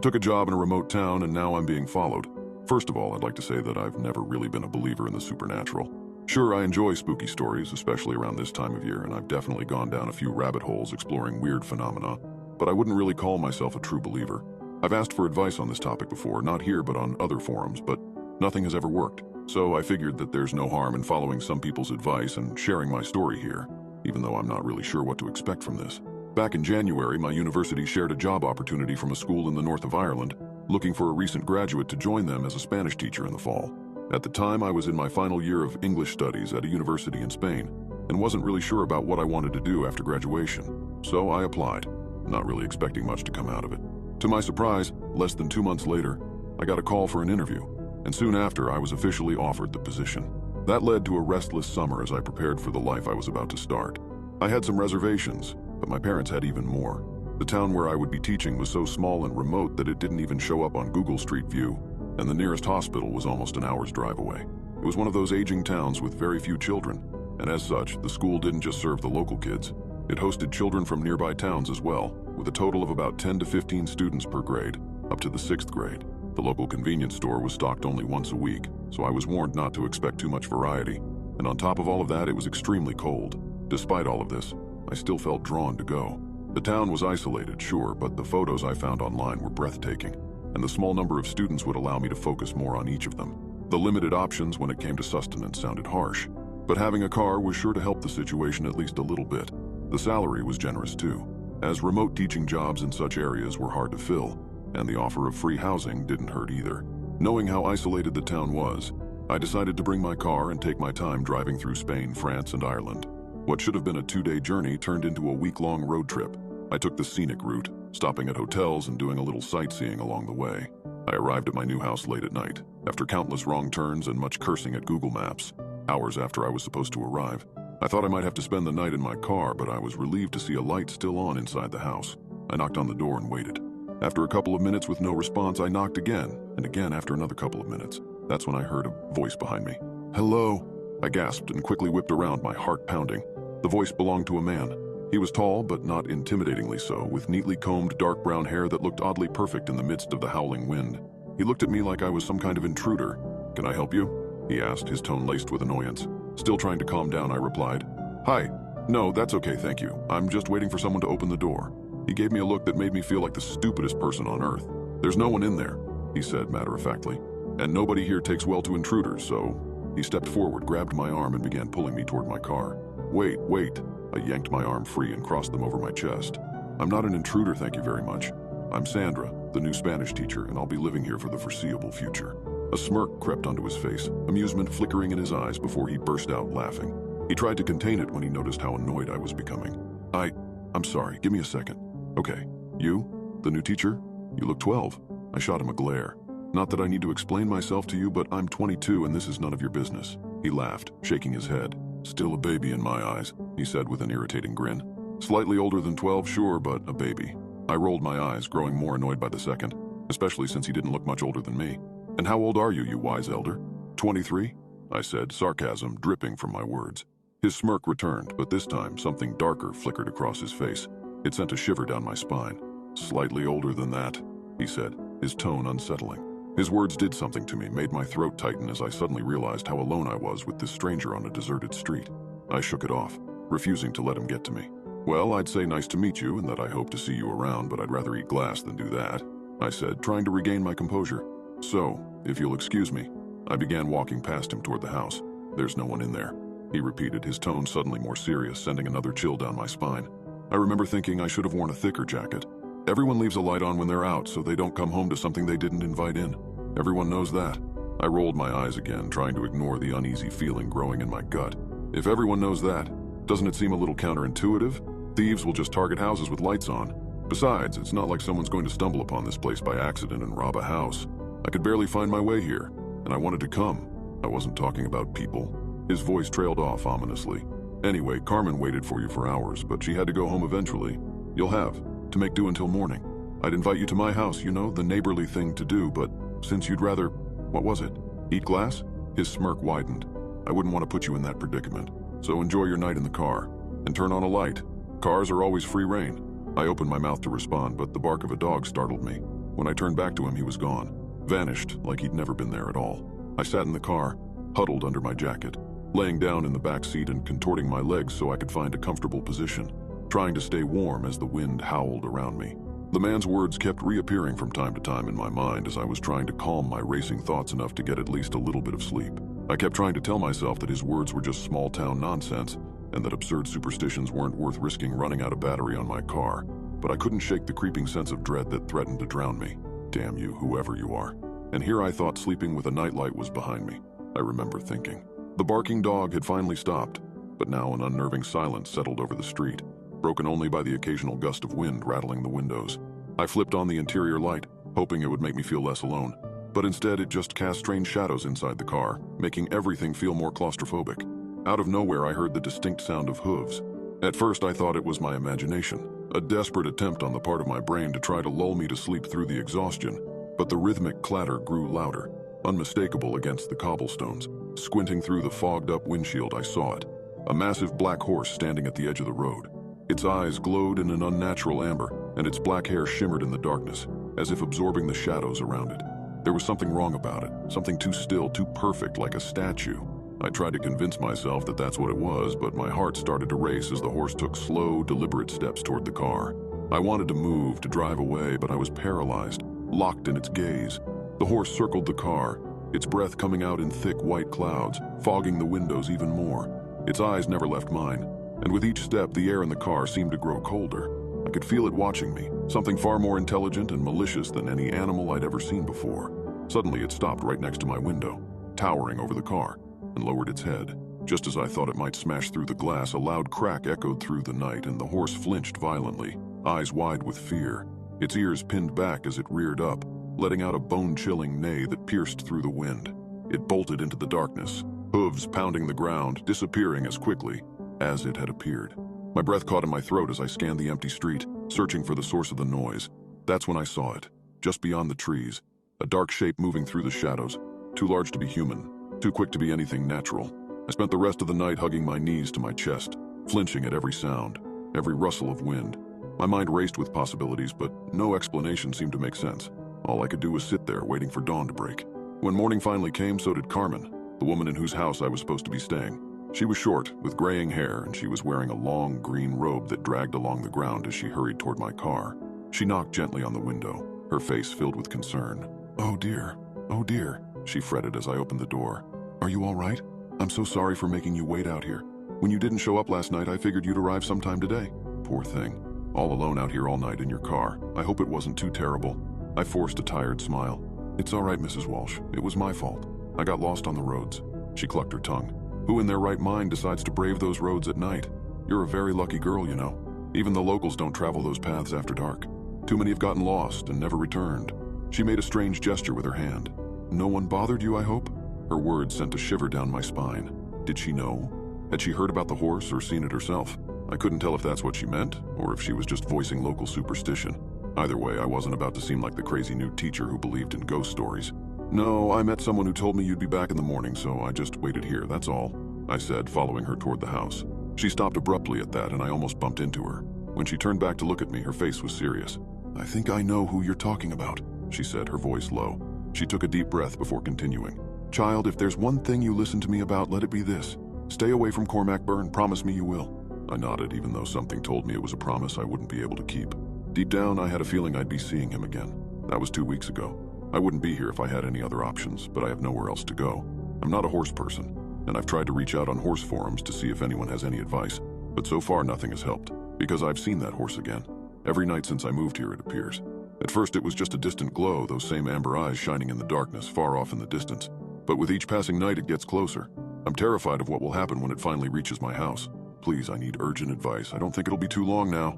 Took a job in a remote town and now I'm being followed. First of all, I'd like to say that I've never really been a believer in the supernatural. Sure, I enjoy spooky stories, especially around this time of year, and I've definitely gone down a few rabbit holes exploring weird phenomena, but I wouldn't really call myself a true believer. I've asked for advice on this topic before, not here but on other forums, but nothing has ever worked. So I figured that there's no harm in following some people's advice and sharing my story here, even though I'm not really sure what to expect from this. Back in January, my university shared a job opportunity from a school in the north of Ireland, looking for a recent graduate to join them as a Spanish teacher in the fall. At the time, I was in my final year of English studies at a university in Spain, and wasn't really sure about what I wanted to do after graduation. So I applied, not really expecting much to come out of it. To my surprise, less than 2 months later, I got a call for an interview, and soon after I was officially offered the position. That led to a restless summer as I prepared for the life I was about to start. I had some reservations, but my parents had even more. The town where I would be teaching was so small and remote that it didn't even show up on Google Street View, and the nearest hospital was almost an hour's drive away. It was one of those aging towns with very few children, and as such, the school didn't just serve the local kids. It hosted children from nearby towns as well, with a total of about 10 to 15 students per grade, up to the 6th grade. The local convenience store was stocked only once a week, so I was warned not to expect too much variety. And on top of all of that, it was extremely cold. Despite all of this, I still felt drawn to go. The town was isolated, sure, but the photos I found online were breathtaking, and the small number of students would allow me to focus more on each of them. The limited options when it came to sustenance sounded harsh, but having a car was sure to help the situation at least a little bit. The salary was generous too, as remote teaching jobs in such areas were hard to fill, and the offer of free housing didn't hurt either. Knowing how isolated the town was, I decided to bring my car and take my time driving through Spain, France, and Ireland. What should have been a 2-day journey turned into a week-long road trip. I took the scenic route, stopping at hotels and doing a little sightseeing along the way. I arrived at my new house late at night, after countless wrong turns and much cursing at Google Maps, hours after I was supposed to arrive. I thought I might have to spend the night in my car, but I was relieved to see a light still on inside the house. I knocked on the door and waited. After a couple of minutes with no response, I knocked again, and again after another couple of minutes. That's when I heard a voice behind me. "Hello?" I gasped and quickly whipped around, my heart pounding. The voice belonged to a man. He was tall, but not intimidatingly so, with neatly combed dark brown hair that looked oddly perfect in the midst of the howling wind. He looked at me like I was some kind of intruder. "Can I help you?" he asked, his tone laced with annoyance. Still trying to calm down, I replied, "Hi. No, that's okay, thank you. I'm just waiting for someone to open the door." He gave me a look that made me feel like the stupidest person on earth. "There's no one in there," he said matter-of-factly, "and nobody here takes well to intruders, so..." He stepped forward, grabbed my arm, and began pulling me toward my car. Wait. I yanked my arm free and crossed them over my chest. "I'm not an intruder, thank you very much. I'm Sandra, the new Spanish teacher, and I'll be living here for the foreseeable future." A smirk crept onto his face, amusement flickering in his eyes before he burst out laughing. He tried to contain it when he noticed how annoyed I was becoming. I'm sorry, give me a second. Okay, you? The new teacher? You look 12. I shot him a glare. "Not that I need to explain myself to you, but I'm 22 and this is none of your business." He laughed, shaking his head. "Still a baby in my eyes," he said with an irritating grin. "Slightly older than 12, sure, but a baby." I rolled my eyes, growing more annoyed by the second, especially since he didn't look much older than me. "And how old are you, you wise elder?" 23, I said, sarcasm dripping from my words. His smirk returned, but this time something darker flickered across his face. It sent a shiver down my spine. "Slightly older than that," he said, his tone unsettling. His words did something to me, made my throat tighten as I suddenly realized how alone I was with this stranger on a deserted street. I shook it off, refusing to let him get to me. "Well, I'd say nice to meet you and that I hope to see you around, but I'd rather eat glass than do that," I said, trying to regain my composure. "So, if you'll excuse me." I began walking past him toward the house. "There's no one in there," he repeated, his tone suddenly more serious, sending another chill down my spine. I remember thinking I should have worn a thicker jacket. Everyone leaves a light on when they're out so they don't come home to something they didn't invite in. Everyone knows that. I rolled my eyes again, trying to ignore the uneasy feeling growing in my gut. If everyone knows that, doesn't it seem a little counterintuitive? Thieves will just target houses with lights on. Besides, it's not like someone's going to stumble upon this place by accident and rob a house. I could barely find my way here, and I wanted to come. I wasn't talking about people. His voice trailed off ominously. "Anyway, Carmen waited for you for hours, but she had to go home eventually. You'll have to make do until morning. I'd invite you to my house, you know, the neighborly thing to do, but since you'd rather, what was it? Eat glass?" His smirk widened. "I wouldn't want to put you in that predicament. So enjoy your night in the car. And turn on a light. Cars are always free reign." I opened my mouth to respond, but the bark of a dog startled me. When I turned back to him, he was gone. Vanished like he'd never been there at all. I sat in the car, huddled under my jacket, laying down in the back seat and contorting my legs so I could find a comfortable position, trying to stay warm as the wind howled around me. The man's words kept reappearing from time to time in my mind as I was trying to calm my racing thoughts enough to get at least a little bit of sleep. I kept trying to tell myself that his words were just small-town nonsense and that absurd superstitions weren't worth risking running out of battery on my car, but I couldn't shake the creeping sense of dread that threatened to drown me. Damn you, whoever you are. And here I thought sleeping with a nightlight was behind me. I remember thinking. The barking dog had finally stopped, but now an unnerving silence settled over the street, broken only by the occasional gust of wind rattling the windows. I flipped on the interior light, hoping it would make me feel less alone, but instead it just cast strange shadows inside the car, making everything feel more claustrophobic. Out of nowhere I heard the distinct sound of hooves. At first I thought it was my imagination, a desperate attempt on the part of my brain to try to lull me to sleep through the exhaustion, but the rhythmic clatter grew louder, unmistakable against the cobblestones. Squinting through the fogged-up windshield, I saw it, a massive black horse standing at the edge of the road. Its eyes glowed in an unnatural amber, and its black hair shimmered in the darkness, as if absorbing the shadows around it. There was something wrong about it, something too still, too perfect, like a statue. I tried to convince myself that that's what it was, but my heart started to race as the horse took slow, deliberate steps toward the car. I wanted to move, to drive away, but I was paralyzed, locked in its gaze. The horse circled the car, its breath coming out in thick white clouds, fogging the windows even more. Its eyes never left mine, and with each step, the air in the car seemed to grow colder. I could feel it watching me, something far more intelligent and malicious than any animal I'd ever seen before. Suddenly, it stopped right next to my window, towering over the car, and lowered its head. Just as I thought it might smash through the glass, a loud crack echoed through the night, and the horse flinched violently, eyes wide with fear. Its ears pinned back as it reared up, letting out a bone-chilling neigh that pierced through the wind. It bolted into the darkness, hooves pounding the ground, disappearing as quickly as it had appeared. My breath caught in my throat as I scanned the empty street, searching for the source of the noise. That's when I saw it, just beyond the trees, a dark shape moving through the shadows, too large to be human, too quick to be anything natural. I spent the rest of the night hugging my knees to my chest, flinching at every sound, every rustle of wind. My mind raced with possibilities, but no explanation seemed to make sense. All I could do was sit there, waiting for dawn to break. When morning finally came, so did Carmen, the woman in whose house I was supposed to be staying. She was short, with graying hair, and she was wearing a long green robe that dragged along the ground as she hurried toward my car. She knocked gently on the window, her face filled with concern. Oh dear, she fretted as I opened the door. Are you all right? I'm so sorry for making you wait out here. When you didn't show up last night, I figured you'd arrive sometime today. Poor thing. All alone out here all night in your car. I hope it wasn't too terrible. I forced a tired smile. It's all right, Mrs. Walsh. It was my fault. I got lost on the roads. She clucked her tongue. Who in their right mind decides to brave those roads at night? You're a very lucky girl, you know. Even the locals don't travel those paths after dark. Too many have gotten lost and never returned. She made a strange gesture with her hand. No one bothered you, I hope? Her words sent a shiver down my spine. Did she know? Had she heard about the horse or seen it herself? I couldn't tell if that's what she meant, or if she was just voicing local superstition. Either way, I wasn't about to seem like the crazy new teacher who believed in ghost stories. No, I met someone who told me you'd be back in the morning, so I just waited here, that's all, I said, following her toward the house. She stopped abruptly at that, and I almost bumped into her. When she turned back to look at me, her face was serious. I think I know who you're talking about, she said, her voice low. She took a deep breath before continuing. Child, if there's one thing you listen to me about, let it be this. Stay away from Cormac Byrne, promise me you will. I nodded, even though something told me it was a promise I wouldn't be able to keep. Deep down, I had a feeling I'd be seeing him again. That was 2 weeks ago. I wouldn't be here if I had any other options, but I have nowhere else to go. I'm not a horse person, and I've tried to reach out on horse forums to see if anyone has any advice, but so far nothing has helped, because I've seen that horse again. Every night since I moved here, it appears. At first, it was just a distant glow, those same amber eyes shining in the darkness, far off in the distance. But with each passing night, it gets closer. I'm terrified of what will happen when it finally reaches my house. Please, I need urgent advice. I don't think it'll be too long now.